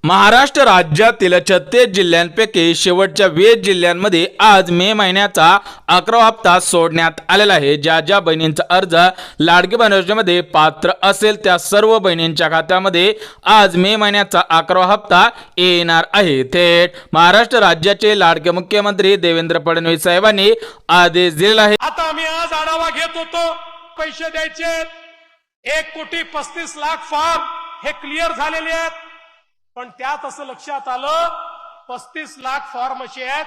महाराष्ट्र राज्यातील 36 जिल्ह्यांपैकी शेवटच्या 20 जिल्ह्यांमध्ये आज मे महिन्याचा 11वा हप्ता सोडण्यात आलेला आहे। ज्या ज्या बहिणींचा अर्ज लाडकी बहीण योजनेमध्ये पात्र असेल त्या सर्व बहिणींच्या खात्यामध्ये आज मे महिन्याचा 11वा हप्ता येणार आहे। थेट महाराष्ट्र राज्याचे लाडके मुख्यमंत्री देवेंद्र फडणवीस साहेबांनी आदेश दिलेला आहे। आता आम्ही आज आढावा घेत होतो, पैसे द्यायचे 1,35,00,000 फॉर्म हे क्लिअर झालेले आहेत, पण त्यात असं लक्षात आलं 35 लाख फॉर्म असे आहेत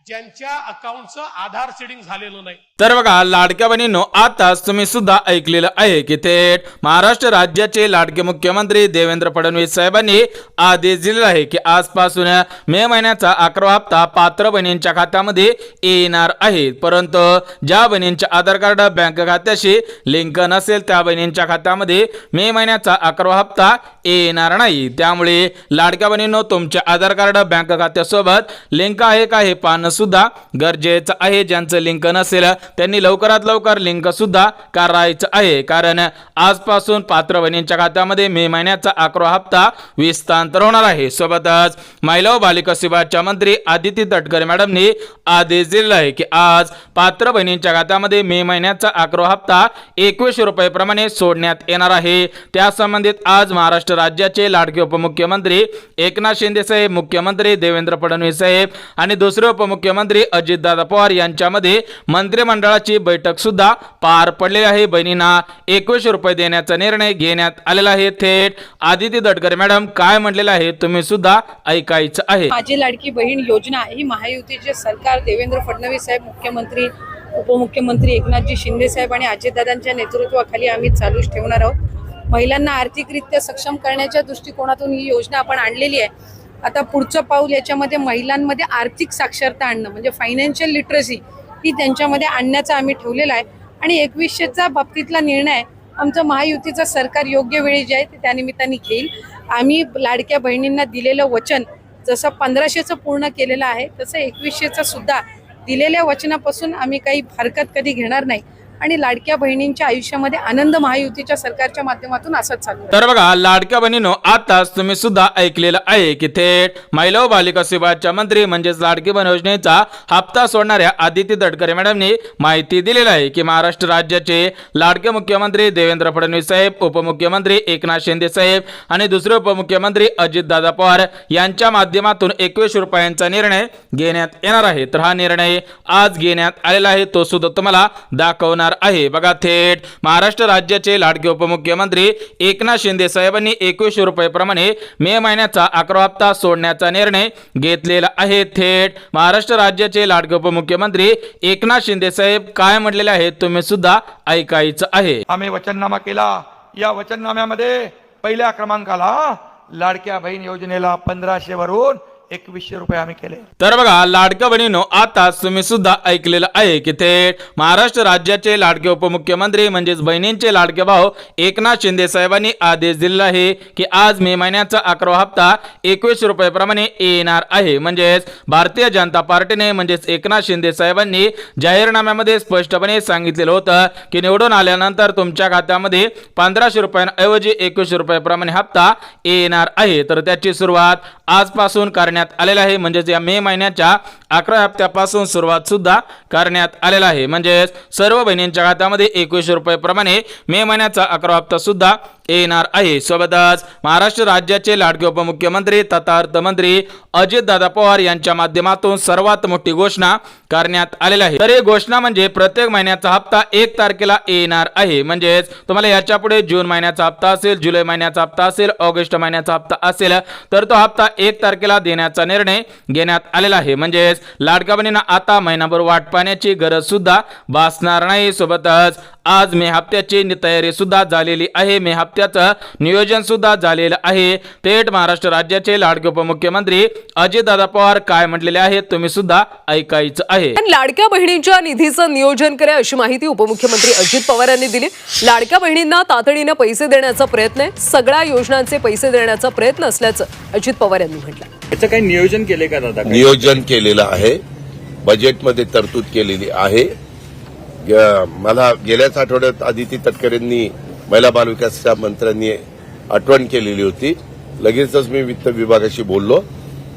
ज्यांच्या अकाउंटचं आधार सीडिंग झालेलं नाही। तर बघा लाडक्या बहिणींनो, आताच तुम्ही सुद्धा ऐकलेलं आहे की थेट महाराष्ट्र राज्याचे लाडके मुख्यमंत्री देवेंद्र फडणवीस साहेबांनी आदेश दिलेला आहे की आजपासून मे महिन्याचा 11वा हप्ता पात्र बहिणींच्या खात्यामध्ये येणार आहे। परंतु ज्या बहिणींच्या आधार कार्ड बँक खात्याशी लिंक नसेल त्या बहिणींच्या खात्यामध्ये मे महिन्याचा 11वा हप्ता येणार नाही। त्यामुळे लाडक्या बहिणींनो, तुमच्या आधार कार्ड बँक खात्यासोबत लिंक आहे का हे पाहणं सुद्धा गरजेचं आहे। ज्यांचं लिंक नसेल त्यांनी लवकरात लवकर लिंक सुद्धा करायचं आहे, कारण आजपासून पात्र बहिणींच्या खात्यामध्ये मे महिन्याचा 11वा हप्ता विस्तार होणार आहे। सोबतच महिला व बालिका विभागाच्या मंत्री आदिती तटकरे मॅडमनी आदेश दिलेला आहे की आज पात्र बहिणींच्या खात्यामध्ये मे महिन्याचा 11वा हप्ता 21 रुपये प्रमाणे सोडण्यात येणार आहे। त्या संबंधित आज महाराष्ट्र राज्याचे लाडके उपमुख्यमंत्री एकनाथ शिंदे साहेब, मुख्यमंत्री देवेंद्र फडणवीस साहेब आणि दुसरे उपमुख्यमंत्री अजितदादा पवार यांच्यामध्ये मंत्रिमंडळाची बैठक सुद्धा पार पडलेली आहे। बहिणींना 21 रुपये देण्याचा निर्णय घेण्यात आलेला आहे। थेट आदिती तटकरे मॅडम काय म्हटलेलं आहे तुम्ही सुद्धा ऐकायचं आहे। माझी लाडकी बहीण योजना ही महायुतीचे सरकार देवेंद्र फडणवीस साहेब, मुख्यमंत्री उपमुख्यमंत्री एकनाथजी शिंदे साहेब आणि अजितदादांच्या नेतृत्वाखाली आम्ही चालूच ठेवणार आहोत। महिलांना आर्थिकरित्या सक्षम करण्याच्या दृष्टिकोनातून ही योजना आपण आणलेली आहे। आता पुढचं पाऊल याच्यामध्ये महिलांमध्ये आर्थिक साक्षरता आणणं म्हणजे फायनान्शियल लिटरसी ही त्यांच्यामध्ये आणण्याचा आम्ही ठेवलेला आहे। आणि 2100चा बाबतीतला निर्णय आमचं महायुतीचं सरकार योग्य वेळी जे आहे ते त्यानिमित्ताने घेईल। आम्ही लाडक्या बहिणींना दिलेलं वचन जसं 1500चं पूर्ण केलेलं आहे तसं 2100चं सुद्धा दिलेल्या वचनापासून आम्ही काही हरकत कधी घेणार नाही आणि लाडक्या बहिणींच्या आयुष्यामध्ये आनंद महायुतीच्या सरकारच्या माध्यमातून असंच चालू आहे। तर बघा लाडक्या बहिणींनो, आताच तुम्ही सुद्धा ऐकलेलं आहे की थेट महिला व बालिका विभागाच्या मंत्री म्हणजेच लाडकी बहीण योजनेचा हप्ता सोडणाऱ्या आदिती तटकरे मॅडमनी माहिती दिलेली आहे की महाराष्ट्र राज्याचे लाडके मुख्यमंत्री देवेंद्र फडणवीस साहेब, उपमुख्यमंत्री एकनाथ शिंदे साहेब आणि दुसरे उपमुख्यमंत्री अजितदादा पवार यांच्या माध्यमातून 21 रुपयांचा निर्णय घेण्यात येणार आहे। तर हा निर्णय आज घेण्यात आलेला आहे, तो सुद्धा तुम्हाला दाखवणार आहे। बघा थेट महाराष्ट्र राज्याचे लाडके उपमुख्यमंत्री एकनाथ शिंदे साहेबांनी 21 रुपये प्रमाणे मे महिन्याचा 11वा हप्ता सोडण्याचा निर्णय घेतलेला आहे। थेट महाराष्ट्र राज्याचे लाडके उपमुख्यमंत्री एकनाथ शिंदे साहेब काय म्हटलेले आहेत तुम्ही सुद्धा ऐकायचं आहे। आम्ही वचननामा केला, या वचननाम्यामध्ये पहिल्या क्रमांकाला लाडक्या बहीण योजनेला 1500 वरून 2100 रुपये आम्ही केले। तर बघा लाडक्या बहिणींनो, आता तुम्ही सुद्धा ऐकलेलं आहे की थेट महाराष्ट्र राज्याचे लाडके उपमुख्यमंत्री म्हणजेच बहिणींचे लाडके भाऊ एकनाथ शिंदे साहेबांनी आदेश दिलेला आहे की आज मे महिन्याचा 11वा हप्ता 21 रुपये प्रमाणे येणार आहे। म्हणजेच भारतीय जनता पार्टीने म्हणजेच एकनाथ शिंदे साहेबांनी जाहीरनाम्यामध्ये स्पष्टपणे सांगितलेलं होतं की निवडून आल्यानंतर तुमच्या खात्यामध्ये 1500 रुपयांऐवजी 21 रुपये प्रमाणे हप्ता येणार आहे। तर त्याची सुरुवात आजपासून करण्यात आलेला आहे, म्हणजेच या मे महिन्याच्या 11 हप्त्यापासून सुरुवात सुद्धा करण्यात आलेला आहे। म्हणजेच सर्व बहिणींच्या खात्यामध्ये 21 रुपये प्रमाणे मे महिन्याचा 11वा हप्ता सुद्धा येणार आहे। सोबतच महाराष्ट्र राज्याचे लाडके उपमुख्यमंत्री तथा अर्थमंत्री अजितदादा पवार यांच्या माध्यमातून सर्वात मोठी घोषणा करण्यात आलेली आहे। तर ही घोषणा म्हणजे प्रत्येक महिन्याचा हप्ता 1 तारखेला येणार आहे। म्हणजेच तुम्हाला याच्या पुढे जून महिन्याचा हप्ता असेल, जुलै महिन्याचा हप्ता असेल, ऑगस्ट महिन्याचा हप्ता असेल तर तो हप्ता 1 तारखेला देण्याचा निर्णय घेण्यात आलेला आहे। म्हणजेच लाडक्या बहिणींना आता महिनाभर वाट पाहण्याची गरज सुद्धा भासणार नाही। सोबतच आज मे हप्त्याची तयारी सुद्धा झालेली आहे, मे हप्त्याचं नियोजन सुद्धा झालेलं आहे। थेट महाराष्ट्र राज्याचे लाडके उपमुख्यमंत्री अजितदादा पवार काय म्हटलेले आहेत तुम्ही सुद्धा ऐकायचं आहे। लाडक्या बहिणींच्या निधीचं नियोजन करा अशी माहिती उपमुख्यमंत्री अजित पवार यांनी दिली। लाडक्या बहिणींना तातडीने पैसे देण्याचा प्रयत्न आहे, सगळ्या योजनांचे पैसे देण्याचा प्रयत्न असल्याचं अजित पवार यांनी म्हटलं। याचं काही नियोजन केले का दादा? नियोजन केलेलं आहे, बजेटमध्ये तरतूद केलेली आहे। मला गेल्याच आठवड्यात आदिती तटकरेंनी महिला बालविकास मंत्र्यांनी आठवण केलेली होती लगेचच मी वित्त विभागाशी बोललो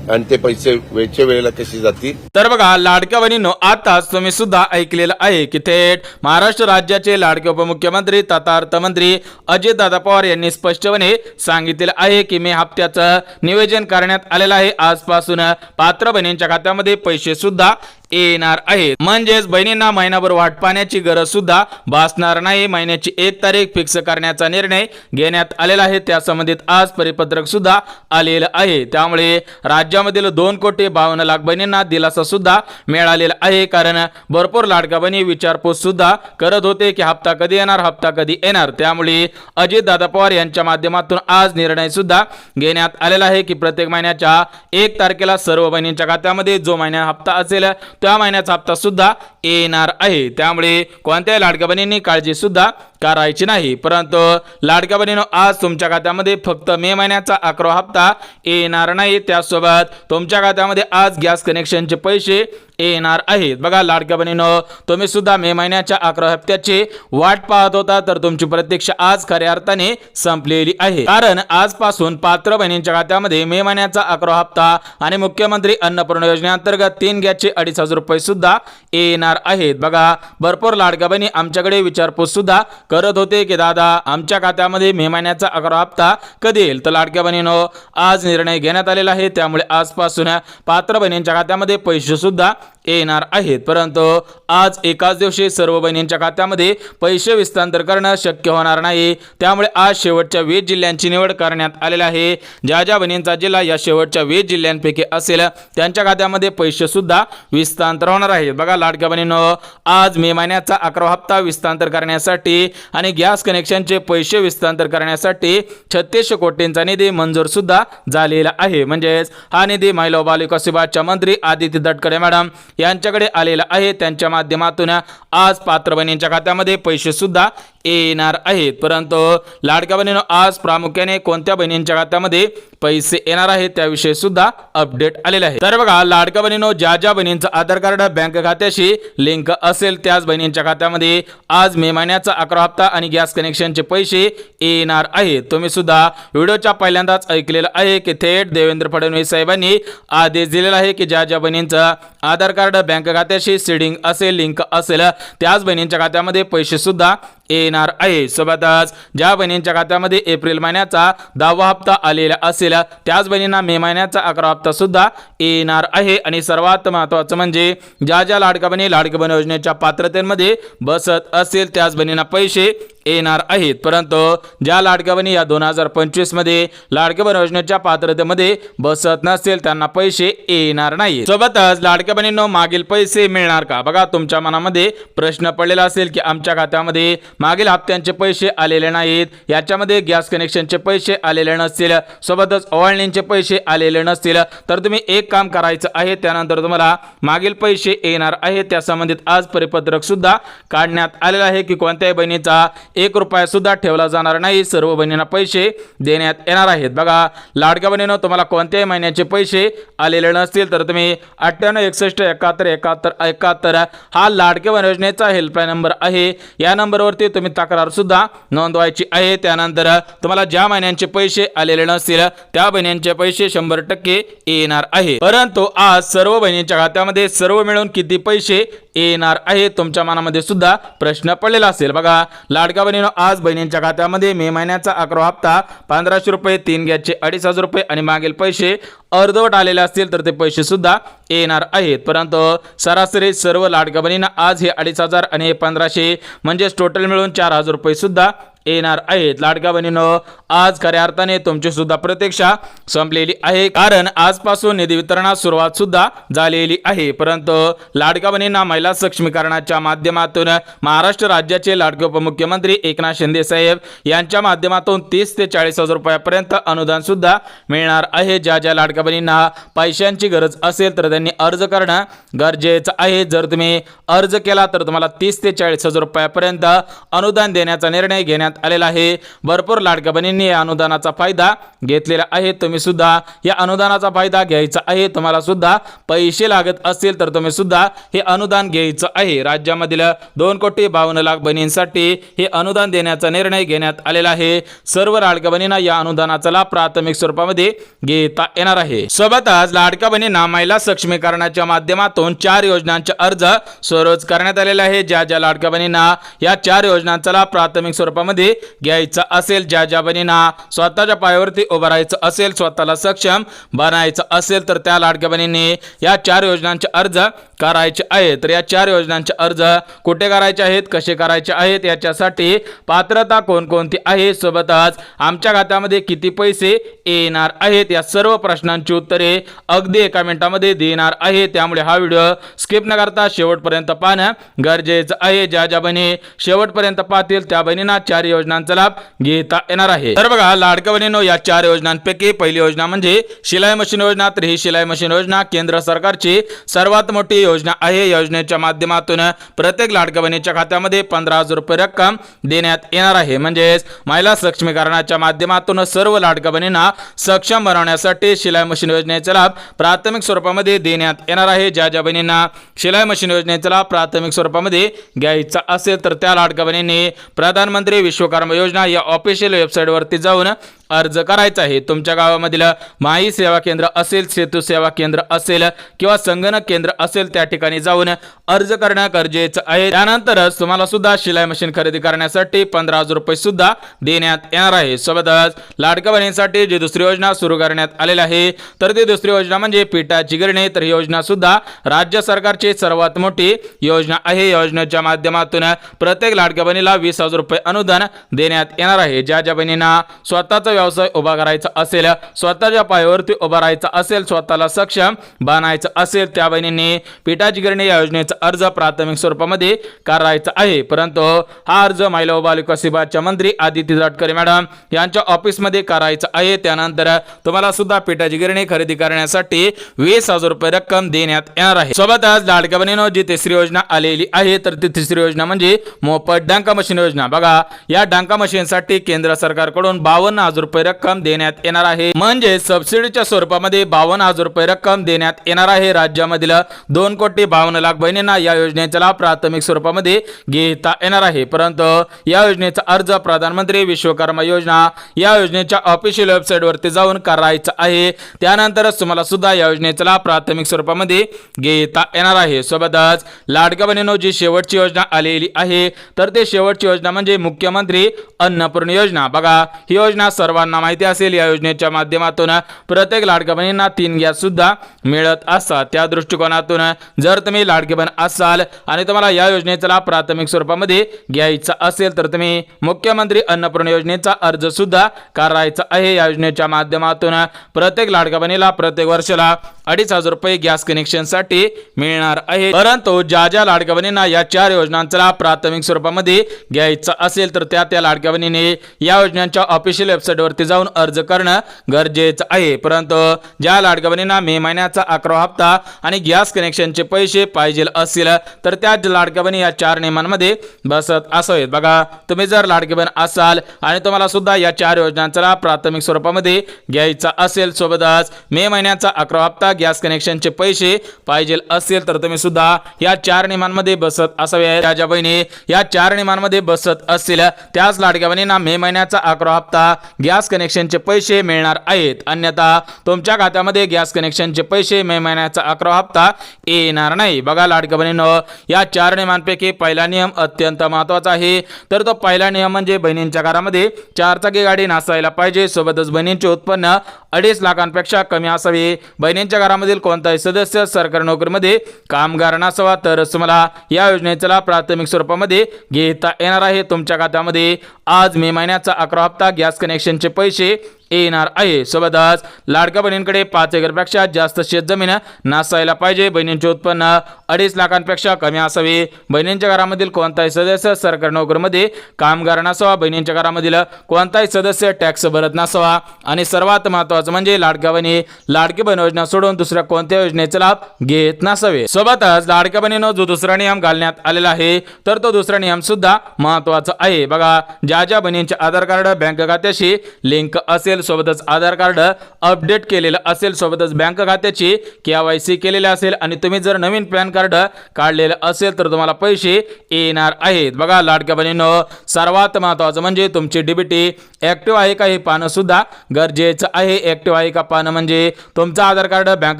आणि ते पैसे वेळच्या वेळेला कसे जातील. तर बघा लाडक्या बहिणींनो, आताच तुम्ही सुद्धा ऐकलेलं आहे की थेट महाराष्ट्र राज्याचे लाडके उपमुख्यमंत्री तथा अर्थमंत्री अजितदादा पवार यांनी स्पष्टपणे सांगितलेलं आहे की मे हप्त्याचं नियोजन करण्यात आलेलं आहे. आजपासून पात्र बहिणींच्या खात्यामध्ये पैसे सुद्धा येणार आहेत. म्हणजेच बहिणींना महिनाभर वाट पाहण्याची गरज सुद्धा भासणार नाही. महिन्याची 1 तारीख फिक्स करण्याचा निर्णय घेण्यात आलेला आहे. त्या संबंधित आज परिपत्रक सुद्धा आलेलं आहे. त्यामुळे राज्यामधील 2,52,00,000 बहिणींना दिलासा सुद्धा मिळालेला आहे. कारण भरपूर लाडक्या बहिणी विचारपूस सुद्धा करत होते की हप्ता कधी येणार, हप्ता कधी येणार. त्यामुळे अजितदादा पवार यांच्या माध्यमातून आज निर्णय सुद्धा घेण्यात आलेला आहे की प्रत्येक महिन्याच्या 1 तारखेला सर्व बहिणींच्या खात्यामध्ये जो महिन्या हप्ता असेल त्या महिन्याचा हप्ता सुद्धा येणार आहे. त्यामुळे कोणत्याही लाडक्या बहिणींनी काळजी सुद्धा करायची नाही. परंतु लाडक्या बहिणींनो, आज तुमच्या खात्यामध्ये फक्त मे महिन्याचा 11वा हप्ता येणार नाही. त्यासोबत तुमच्या खात्यामध्ये आज गॅस कनेक्शनचे पैसे येणार आहेत. बघा लाडक्या बहिणींनो, तुम्ही सुद्धा मे महिन्याच्या 11 हप्त्याची वाट पाहत होता तर तुमची प्रतीक्षा आज खऱ्या अर्थाने संपलेली आहे. कारण आजपासून पात्र बहिणींच्या खात्यामध्ये मे महिन्याचा 11वा हप्ता आणि मुख्यमंत्री अन्नपूर्णा योजनेअंतर्गत 3 गॅसचे 2,500 रुपये सुद्धा येणार आहेत. बघा भरपूर लाडक्या बहिणी आमच्याकडे विचारपूस सुद्धा करत होते की दादा आमच्या खात्यामध्ये मे महिन्याचा 11वा हप्ता कधी येईल. तर लाडक्या बहिणींनो, आज निर्णय घेण्यात आलेला आहे. त्यामुळे आजपासून पात्र बहिणींच्या खात्यामध्ये पैसे सुद्धा येणार आहेत. परंतु आज एकाच दिवशी सर्व बहिणींच्या खात्यामध्ये पैसे हस्तांतर करणं शक्य होणार नाही. त्यामुळे आज शेवटच्या 20 जिल्ह्यांची निवड करण्यात आलेली आहे. ज्या ज्या बहिणींचा जिल्हा या शेवटच्या 20 जिल्ह्यांपैकी असेल त्यांच्या खात्यामध्ये पैसे सुद्धा हस्तांतर होणार आहेत. बघा लाडक्या बहिणींनो, आज मे महिन्याचा 11वा हप्ता हस्तांतर करण्यासाठी आणि गॅस कनेक्शनचे पैसे हस्तांतर करण्यासाठी 36 कोटींचा निधी मंजूर सुद्धा झालेला आहे. म्हणजेच हा निधी महिला व बालविकास विभागाच्या मंत्री आदिती तटकरे मॅडम यांच्याकडे आलेला आहे. त्यांच्या माध्यमातून आज पात्र बहिणींच्या खात्यामध्ये पैसे सुद्धा येणार आहेत. परंतु लाडक्या बहिणींनो, आज प्रामुख्याने कोणत्या बहिणींच्या खात्यामध्ये पैसे येणार आहेत त्याविषयी सुद्धा अपडेट आलेले आहे. तर बघा लाडक्या बहिणींनो, ज्या ज्या बहिणींचं आधार कार्ड बँक खात्याशी लिंक असेल त्याच बहिणींच्या खात्यामध्ये आज मे महिन्याचा 11वा हप्ता आणि गॅस कनेक्शनचे पैसे येणार आहेत. तुम्ही सुद्धा व्हिडिओच्या पहिल्यांदाच ऐकलेलं आहे की थेट देवेंद्र फडणवीस साहेबांनी आदेश दिलेला आहे की ज्या ज्या बहिणींचं आधार कार्ड बँक खात्याशी सीडिंग असेल, लिंक असेल त्याच बहिणींच्या खात्यामध्ये पैसे सुद्धा येणार आहे. सोबतच ज्या बहिणींच्या खात्यामध्ये एप्रिल महिन्याचा 10वा हप्ता आलेला असेल त्याच बहिणींना मे महिन्याचा 11वा हप्ता सुद्धा येणार आहे. आणि सर्वात महत्त्वाचं म्हणजे ज्या ज्या लाडक्या बहिणी लाडकी बहीण योजनेच्या पात्रतेमध्ये बसत असेल त्याच बहिणींना पैसे येणार आहेत. परंतु ज्या लाडक्या बहिणी या 2025 मध्ये लाडकी बहीण योजनेच्या पात्रतेमध्ये बसत नसेल त्यांना पैसे येणार नाही. सोबतच लाडक्या बहिणींनो, मागील पैसे मिळणार का? बघा तुमच्या मनामध्ये प्रश्न पडलेला असेल की आमच्या खात्यामध्ये मागील हप्त्यांचे पैसे आलेले नाहीत, याच्यामध्ये गॅस कनेक्शनचे पैसे आलेले नसतील, सोबतच ओवाळणींचे पैसे आलेले नसतील, तर तुम्ही एक काम करायचं आहे. त्यानंतर तुम्हाला मागील पैसे येणार आहे त्या संबंधित आज परिपत्रक सुद्धा काढण्यात आलेलं आहे की कोणत्याही बहिणीचा 1 रुपया सुद्धा ठेवला जाणार नाही. सर्व बहिणींना पैसे देण्यात येणार आहेत. बघा लाडक्या बहिणींनो, तुम्हाला कोणत्याही महिन्याचे पैसे आलेले नसतील तर तुम्ही 9861717171 हा लाडक्या बहीण योजनेचा हेल्पलाईन नंबर आहे. या नंबरवरती तुम्ही तक्रार सुद्धा नोंदवायची आहे. त्यानंतर तुम्हाला ज्या महिन्यांचे पैसे आलेले नसतील त्या बहिणींचे पैसे 100% येणार आहे. परंतु आज सर्व बहिणींच्या खात्यामध्ये सर्व मिळून किती पैसे येणार आहे तुमच्या मनामध्ये सुद्धा प्रश्न पडलेला असेल. बघा लाडक्या बहिणींनो, आज बहिणींच्या खात्यामध्ये मे महिन्याचा 11वा हप्ता 1500 रुपये, 3 गॅसचे 2,500 रुपये आणि मागील पैसे अर्धवट आलेले असतील तर ते पैसे सुद्धा येणार आहेत. परंतु सरासरी सर्व लाडक्या बहिणींना आज हे 2,500 आणि हे 1500 म्हणजेच टोटल मिळून 4,000 रुपये सुद्धा येणार आहेत. लाडक्या बहिणींनो, आज खऱ्या अर्थाने तुमची सुद्धा प्रतीक्षा संपलेली आहे. कारण आजपासून निधी वितरणास सुरुवात सुद्धा झालेली आहे. परंतु लाडक्या बहिणींना महिला सक्षमीकरणाच्या माध्यमातून महाराष्ट्र राज्याचे लाडके उपमुख्यमंत्री एकनाथ शिंदे साहेब यांच्या माध्यमातून 30 ते 40,000 रुपयापर्यंत अनुदान सुद्धा मिळणार आहे. ज्या ज्या लाडक्या बहिणींना पैशांची गरज असेल तर त्यांनी अर्ज करणं गरजेचं आहे. जर तुम्ही अर्ज केला तर तुम्हाला 30 ते 40,000 रुपयापर्यंत अनुदान देण्याचा निर्णय घेण्यात करण्यात आलेला आहे. भरपूर लाडक्या बहिणींनी या अनुदानाचा फायदा घेतलेला आहे. तुम्ही सुद्धा या अनुदानाचा फायदा घ्यायचा आहे. तुम्हाला सुद्धा पैसे लागत असतील तर तुम्ही सुद्धा हे अनुदान घ्यायचं आहे. राज्यामधील 2,52,00,000 बहिणींसाठी हे अनुदान देण्याचा निर्णय घेण्यात आलेला आहे. सर्व लाडक्या बहिणींना या अनुदानाचा लाभ प्राथमिक स्वरूपामध्ये घेता येणार आहे. सोबतच लाडक्या बहिणींना महिला सक्षमीकरणाच्या माध्यमातून 4 योजनांचे अर्ज सुरूच करण्यात आलेले आहे. ज्या ज्या लाडक्या बहिणींना या 4 योजनांचा लाभ प्राथमिक स्वरूपामध्ये घ्यायचा असेल, ज्या ज्या बहिणींना स्वतःच्या पायावरती उभं राहायचं असेल, स्वतःला सक्षम बनायचं असेल, तर त्या लाडक्या बहिणींनी या 4 योजनांचे अर्ज करायचे आहेत. तर या 4 योजनांचे अर्ज कुठे करायचे आहेत, कसे करायचे आहेत, याच्यासाठी पात्रता कोणकोणती आहे, सोबतच आमच्या खात्यामध्ये किती पैसे येणार आहेत, या सर्व प्रश्नांची उत्तरे अगदी एका मिनिटामध्ये देणार आहे. त्यामुळे हा व्हिडिओ स्किप न करता शेवटपर्यंत पाहणं गरजेचं आहे. ज्या ज्या बहिणी शेवटपर्यंत पाहतील त्या बहिणींना 4 योजनांचा लाभ घेता येणार आहे. तर बघा लाडक्या बहिणींनो, या 4 योजनांपैकी पहिली योजना म्हणजे शिलाई मशीन योजना. तर ही शिलाई मशीन योजना केंद्र सरकारची सर्वात मोठी योजना आहे. योजनेच्या माध्यमातून प्रत्येक लाडक्या बहिणीच्या खात्यामध्ये 15,000 रुपये रक्कम देण्यात येणार आहे. म्हणजेच महिला सक्षमीकरणाच्या माध्यमातून सर्व लाडक्या बहिणींना सक्षम बनवण्यासाठी शिलाई मशीन योजनेचा लाभ प्राथमिक स्वरूपामध्ये देण्यात येणार आहे. ज्या ज्या बहिणींना शिलाई मशीन योजनेचा लाभ प्राथमिक स्वरूपामध्ये घ्यायचा असेल तर त्या लाडक्या बहिणींनी प्रधानमंत्री विश्वकर्मा योजना या ऑफिशियल वेबसाईटवरती जाऊन अर्ज करायचा आहे. तुमच्या गावामधील माई सेवा केंद्र असेल, सेतू सेवा केंद्र असेल किंवा संगणक केंद्र असेल, त्या ठिकाणी जाऊन अर्ज करणं गरजेचं आहे. त्यानंतरच तुम्हाला सुद्धा शिलाई मशीन खरेदी करण्यासाठी 15,000 रुपये सुद्धा देण्यात येणार आहे. सोबतच लाडक्या बहिणींसाठी जी दुसरी योजना सुरू करण्यात आलेली आहे, तर ती दुसरी योजना म्हणजे पिठाची गिरणी. तर ही योजना सुद्धा राज्य सरकारची सर्वात मोठी योजना आहे. योजनेच्या माध्यमातून प्रत्येक लाडक्या बहिणीला 20,000 रुपये अनुदान देण्यात येणार आहे. ज्या ज्या बहिणींना स्वतःचा व्यवसाय उभा करायचा असेल, स्वतःच्या पायावरती उभा राहायचं असेल, स्वतःला सक्षम बनायचं असेल, त्या बहिणींनी पिठाची गिरणी या योजनेचा अर्ज प्राथमिक स्वरूपामध्ये करायचा आहे. परंतु हा अर्ज महिला व बालविकास विभागाच्या मंत्री आदिती तटकरे मॅडम यांच्या ऑफिसमध्ये करायचा आहे. त्यानंतर तुम्हाला सुद्धा पिठाची गिरणी खरेदी करण्यासाठी 20,000 रुपये रक्कम देण्यात येणार आहे. सोबतच लाडक्या बहिणींनो, जी तिसरी योजना आलेली आहे, तर ती तिसरी योजना म्हणजे मोफत डांका मशीन योजना. बघा, या डांका मशीनसाठी केंद्र सरकारकडून 52,000 रुपये रक्कम देण्यात येणार आहे. म्हणजे सबसिडीच्या स्वरूपामध्ये 52,000 रुपये रक्कम देण्यात येणार आहे. राज्यामधील 2,52,00,000 बहिणींना या योजनेचा लाभ प्राथमिक स्वरूपामध्ये घेता येणार आहे. परंतु या योजनेचा अर्ज प्रधानमंत्री विश्वकर्मा योजना या योजनेच्या ऑफिशियल वेबसाईटवरती जाऊन करायचा आहे. त्यानंतरच तुम्हाला सुद्धा या योजनेचा लाभ प्राथमिक स्वरूपामध्ये घेता येणार आहे. सोबतच लाडक्या बहिणींनो, जी शेवटची योजना आलेली आहे, तर ते शेवटची योजना म्हणजे मुख्यमंत्री अन्नपूर्णा योजना. बघा, ही योजना सर्वांना माहिती असेल. या योजनेच्या माध्यमातून प्रत्येक लाडक्या बहिणींना 3 गॅस सुद्धा मिळत असतात. त्या दृष्टिकोनातून जर तुम्ही लाडकी बहीण असाल आणि तुम्हाला या योजनेचा लाभ प्राथमिक स्वरूपामध्ये घ्यायचा असेल, तर तुम्ही मुख्यमंत्री अन्नपूर्णा योजनेचा अर्ज सुद्धा करायचा आहे. या योजनेच्या माध्यमातून प्रत्येक लाडक्या बहिणीला प्रत्येक वर्षाला 2,500 रुपये गॅस कनेक्शनसाठी मिळणार आहे. परंतु ज्या ज्या लाडक्या बहिणींना या 4 योजनांचा लाभ प्राथमिक स्वरूपामध्ये घ्यायचा असेल, तर त्या लाडक्या बहिणीने या योजनांच्या ऑफिशियल वेबसाईटवरती जाऊन अर्ज करणं गरजेचं आहे. परंतु ज्या लाडक्या बहिणींना मे महिन्याचा 11वा हप्ता आणि गॅस कनेक्शनचे पैसे पाहिजे असतील, तर त्या लाडक्या बहिणी या 4 नियमांमध्ये बसत असावेत. बघा, तुम्ही जर लाडकी बहीण असाल आणि तुम्हाला सुद्धा या 4 योजनांचा लाभ प्राथमिक स्वरूपामध्ये घ्यायचा असेल, सोबतच मे महिन्याचा 11वा हप्ता गॅस कनेक्शनचे पैसे पाहिजे असेल, तर तुम्ही सुद्धा या 4 नियमांमध्ये बसत असावे. त्या ज्या बहिणी या 4 नियमांमध्ये बसत असतील, त्याच लाडक्या बहिणींना मे महिन्याचा 11वा हप्ता गॅस कनेक्शनचे पैसे मिळणार आहेत. अन्यथा तुमच्या खात्यामध्ये गॅस कनेक्शनचे पैसे मे महिन्याचा 11वा हप्ता येणार नाही. बघा लाडक्या बहिणींनो, या 4 नियमांपैकी पहिला नियम अत्यंत महत्त्वाचा आहे. तर तो पहिला नियम म्हणजे बहिणींच्या घरामध्ये 4 चाकी गाडी नसायला पाहिजे. सोबतच बहिणींचे उत्पन्न 2.5 लाखांपेक्षा कमी असावे. बहिणींच्या घरामधील कोणताही सदस्य सरकारी नोकरीमध्ये कामगार नसावा, तरच तुम्हाला या योजनेचा प्राथमिक स्वरूपामध्ये घेता येणार आहे. तुमच्या खात्यामध्ये आज मे महिन्याचा 11वा हप्ता गॅस कनेक्शनचे पैसे येणार आहे. सोबतच लाडक्या बहिणींकडे 5 एकरपेक्षा जास्त शेतजमीन नसायला पाहिजे. बहिणींचे उत्पन्न 2.5 लाखांपेक्षा कमी असावे. बहिणींच्या घरामधील कोणताही सदस्य सरकारी नोकरीमध्ये कामगार नसावा. बहिणींच्या घरामधील कोणताही सदस्य टॅक्स भरत नसावा. आणि सर्वात महत्त्वाचं म्हणजे लाडक्या बहिणी लाडकी बहीण योजना सोडून दुसऱ्या कोणत्या योजनेचा लाभ घेत नसावे. सोबतच लाडक्या बहिणीनं जो दुसरा नियम घालण्यात आलेला आहे तर तो दुसरा नियम सुद्धा महत्त्वाचा आहे. बघा, ज्या बहिणींचे आधार कार्ड बँक खात्याशी लिंक असेल, सोबतच आधार कार्ड अपडेट केलेलं असेल, सोबतच बँक खात्याची KYC केलेले असेल आणि तुम्ही जर नवीन पॅन कार्ड काढलेलं असेल तर तुम्हाला पैसे येणार आहेत. बघा, लाडक्या बहिणींनो, सर्वात महत्त्वाचं म्हणजे तुमची DBT ऍक्टिव्ह आहे का हे पाहणं सुद्धा गरजेचं आहे. ऍक्टिव्ह आहे का पाहणं म्हणजे तुमचं आधार कार्ड बँक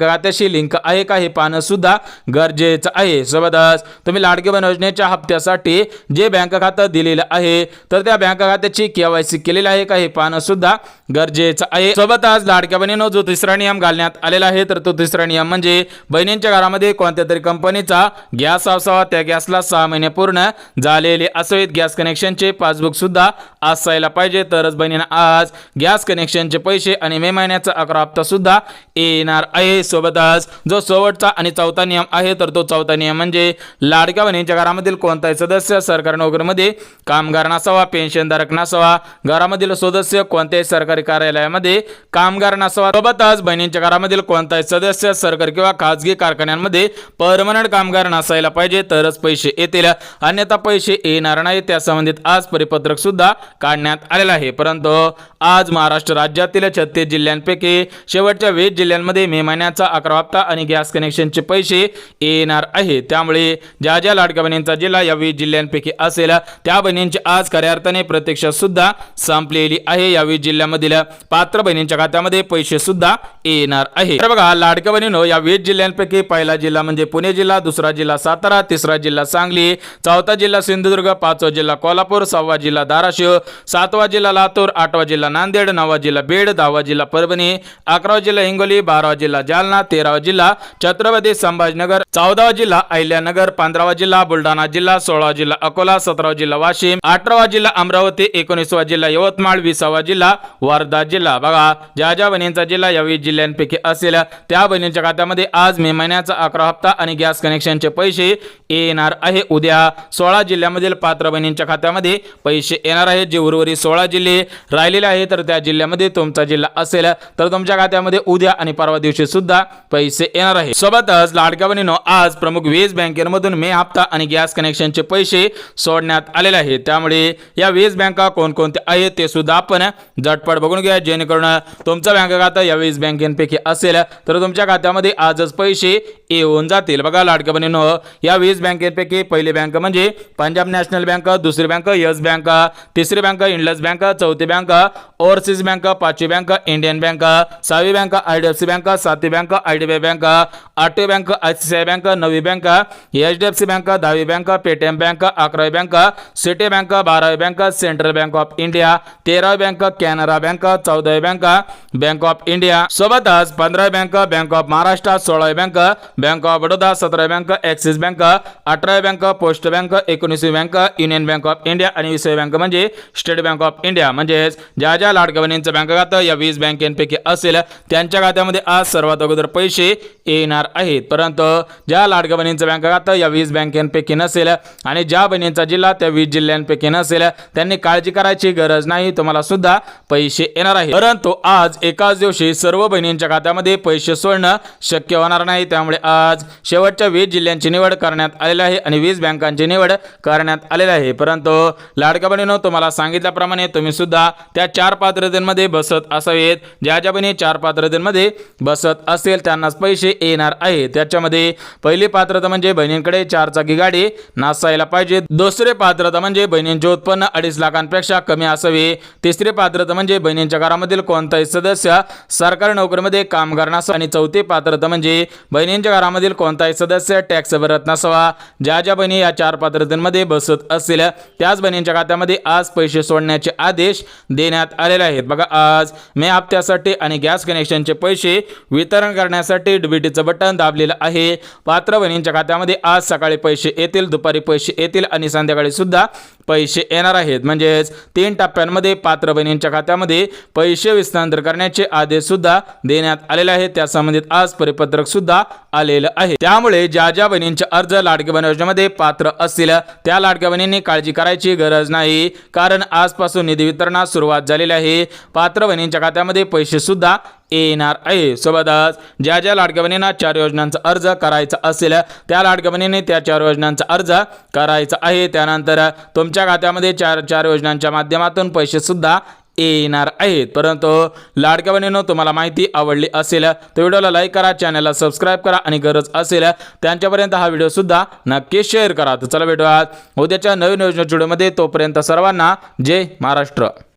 खात्याशी लिंक आहे का हे पाहणं सुद्धा गरजेचं आहे. सोबतच तुम्ही लाडकी बहीण योजनेच्या हप्त्यासाठी जे बँक खातं दिलेलं आहे तर त्या बँक खात्याची KYC केलेली आहे का हे पाहणं सुद्धा गरजेचं आहे. सोबतच लाडक्या बहिणीनं जो तिसरा नियम घालण्यात आलेला आहे तर तो तिसरा नियम म्हणजे बहिणींच्या घरामध्ये कोणत्या तरी कंपनीचा गॅस असावा. त्या गॅसला 6 महिने पूर्ण झालेले असावेत. गॅस कनेक्शनचे पासबुक सुद्धा असायला पाहिजे, तरच बहिणींना आज गॅस कनेक्शनचे पैसे आणि मे महिन्याचा 11 हप्ता सुद्धा येणार आहे. सोबतच जो शेवटचा आणि चौथा नियम आहे तर तो चौथा नियम म्हणजे लाडक्या बहिणींच्या घरामधील कोणताही सदस्य सरकारी नोकरीमध्ये कामगार नसावा, पेन्शनधारक नसावा. घरामधील सदस्य कोणत्याही सरकारी कार्यालयामध्ये कामगार नसावा. सोबतच बहिणींच्या घरामधील कोणताही सदस्य सरकारी किंवा खाजगी कारखान्यांमध्ये परमनंट कामगार नसायला पाहिजे, तरच पैसे येतील, अन्यथा पैसे येणार नाही. त्या संबंधित आज परिपत्रक सुद्धा काढण्यात आलेलं आहे. परंतु आज महाराष्ट्र राज्यातील 36 जिल्ह्यांपैकी शेवटच्या 20 जिल्ह्यांमध्ये मे महिन्याचा 11 हप्ता आणि गॅस कनेक्शनचे पैसे येणार आहे. त्यामुळे ज्या लाडक्या बहिणींचा जिल्हा या 20 जिल्ह्यांपैकी असेल त्या बहिणींची आज खऱ्या अर्थाने प्रतीक्षा सुद्धा संपलेली आहे. या 20 जिल्ह्यांमधील पात्र बहिणींच्या खात्यामध्ये पैसे सुद्धा येणार आहे. तर बघा, लाडक्या बहिणींनो, या 20 जिल्ह्यांपैकी पहिला जिल्हा म्हणजे पुणे जिल्हा, दुसरा जिल्हा सातारा, तिसरा जिल्हा सांगली, चौथा जिल्हा सिंधुदुर्ग, 5वा जिल्हा कोल्हापूर, 6वा जिल्हा धाराशिव, 7वा जिल्हा लातूर, 8वा जिल्हा नांदेड, 9वा जिल्हा बीड, 10वा जिल्हा परभणी, 11वा जिल्हा हिंगोली, 12वा जिल्हा जालना, 13वा जिल्हा छत्रपती संभाजीनगर, 14वा जिल्हा अहिल्यानगर, 15वा जिल्हा बुलढाणा जिल्हा, 16वा जिल्हा अकोला, 17वा जिल्हा वाशिम, 18वा जिल्हा अमरावती, 19वा जिल्हा यवतमाळ, 20वा जिल्हा वर्धा जिल्हा. बघा, ज्या बहिणींचा जिल्हा या 20 जिल्ह्यांपैकी असेल त्या बहिणींच्या खात्यामध्ये आज मे महिन्याचा 11 हप्ता आणि गॅस कनेक्शनचे पैसे येणार आहे. उद्या 16 जिल्ह्यामधील पात्र बहिणींच्या खात्यामध्ये पैसे येणार आहेत. जे उर्वरित 16 जिल्हे राहिलेले आहेत तर त्या जिल्ह्यामध्ये तुमचा जिल्हा असेल तर तुमच्या खात्यामध्ये उद्या आणि परवा दिवशी सुद्धा पैसे येणार आहे. सोबतच लाडक्या बहिणींनो, आज प्रमुख 20 बँकेमधून मे हप्ता आणि गॅस कनेक्शनचे पैसे सोडण्यात आलेले आहेत. त्यामुळे या 20 बँका कोणकोणत्या आहेत ते सुद्धा आपण झटपट बघून घ्या, जेणेकरून तुमचं बँक खातं या 20 बँकेपैकी असेल तर तुमच्या खात्यामध्ये आजच पैसे येऊन जातील. बघा लाडक्या बहिणींनो, या 20 बँकेपैकी पहिली बँक म्हणजे पंजाब नॅशनल बँक, दुसरी बँक येस बँक, तिसरी बँक इंडस बँक, चौथी बँक ओव्हरसीज बँक, पाचवी बँक इंडियन बँक, 6वी बँक IDFC बँक, 7वी बँक IDBI बँक, 8वी बँक ICICI बँक, 9वी बँक HDFC बँक, 10वी बँक पेटीएम बँक, 11वी बँक सिटी बँक, 12वी bank Central Bank of India, 13वी बँक कॅनरा बँक, 14वी बँक बँक ऑफ इंडिया, सोबतच 15वी बँक बँक ऑफ महाराष्ट्र, 16वी बँक बँक ऑफ बडोदा, 17वी बँक ऍक्सिस बँक, 18वी बँक पोस्ट बँक, 19वी bank Union Bank of India आणि 20वी बँक म्हणजे स्टेट बँक ऑफ इंडिया. म्हणजेच ज्या लाडक्या बहिणींचं बँक खातं या 20 बँकेपैकी असेल त्यांच्या खात्यामध्ये आज सर्वात अगोदर पैसे येणार आहेत. परंतु ज्या लाडक्या बहिणींचं बँक खातं या 20 बँकेपैकी नसेल आणि ज्या बहिणींचा जिल्हा त्या 20 जिल्ह्यांपैकी नसेल त्यांनी काळजी करायची गरज नाही, तुम्हाला सुद्धा पैसे येणार आहेत. परंतु आज एकाच दिवशी सर्व बहिणींच्या खात्यामध्ये पैसे सोडणं शक्य होणार नाही. त्यामुळे आज शेवटच्या 20 जिल्ह्यांची निवड करण्यात आलेली आहे आणि 20 बँकांची निवड करण्यात आलेली आहे. परंतु लाडक्या बहिणींनो, तुम्हाला सांगितल्याप्रमाणे तुम्ही सुद्धा त्या 4 पात्रतेमध्ये बसत असावेत. ज्या बहिणी 4 पात्रतेमध्ये बसत असेल त्यांनाच पैसे येणार आहे. त्याच्यामध्ये पहिली पात्रता म्हणजे बहिणींकडे 4 चाकी गाडी नसायला पाहिजे. दुसरी पात्रता म्हणजे बहिणींचे उत्पन्न 2.5 लाखांपेक्षा कमी असावे. तिसरी पात्रता म्हणजे बहिणींच्या घरामधील कोणताही सदस्य सरकारी नोकरीमध्ये कामगार नसावा. आणि चौथी पात्रता म्हणजे बहिणींच्या घरामधील कोणताही सदस्य टॅक्स भरत नसावा. ज्या बहिणी या 4 पात्रतेमध्ये बसत असतील त्याच बहिणींच्या खात्यामध्ये आज पैसे सोडण्याचे आदेश देण्यात आलेले आहेत. बघा, आज मे हप्त्यासाठी आणि गॅस कनेक्शनचे पैसे वितरण करण्यासाठी DBTचं बटन दाबलेलं आहे. पात्र बहिणींच्या खात्यामध्ये आज सकाळी पैसे येतील, दुपारी पैसे येतील आणि संध्याकाळी सुद्धा पैसे येणार आहेत. म्हणजेच 3 टप्प्यांमध्ये पात्र बहिणींच्या खात्यामध्ये पैसे हस्तांतर करण्याचे आदेश सुद्धा देण्यात आलेले आहेत. त्या संबंधित आज परिपत्रक सुद्धा आलेलं आहे. त्यामुळे ज्या ज्या बहिणींचे अर्ज लाडकी बहीण योजनेमध्ये पात्र असतील त्या लाडक्या बहिणींनी काळजी करायची गरज नाही, कारण आजपासून निधी वितरणास सुरुवात झालेली आहे. पात्र बहिणींच्या खात्यामध्ये पैसे सुद्धा येणार आहे. सोबतच ज्या ज्या लाडक्या बहिणींना 4 योजनांचा अर्ज करायचा असेल त्या लाडक्या बहिणींनी त्या 4 योजनांचा अर्ज करायचा आहे. त्यानंतर तुमच्या खात्यामध्ये 4 योजनांच्या माध्यमातून पैसे सुद्धा येणार आहेत. परंतु लाडक्या बहिणींनो, तुम्हाला माहिती आवडली असेल तर व्हिडिओला लाईक करा, चॅनलला सबस्क्राईब करा आणि गरज असेल त्यांच्यापर्यंत हा व्हिडिओ सुद्धा नक्की शेअर करा. तर चला भेटूयात उद्याच्या नवीन योजनेच्या व्हिडिओमध्ये. तोपर्यंत सर्वांना जय महाराष्ट्र.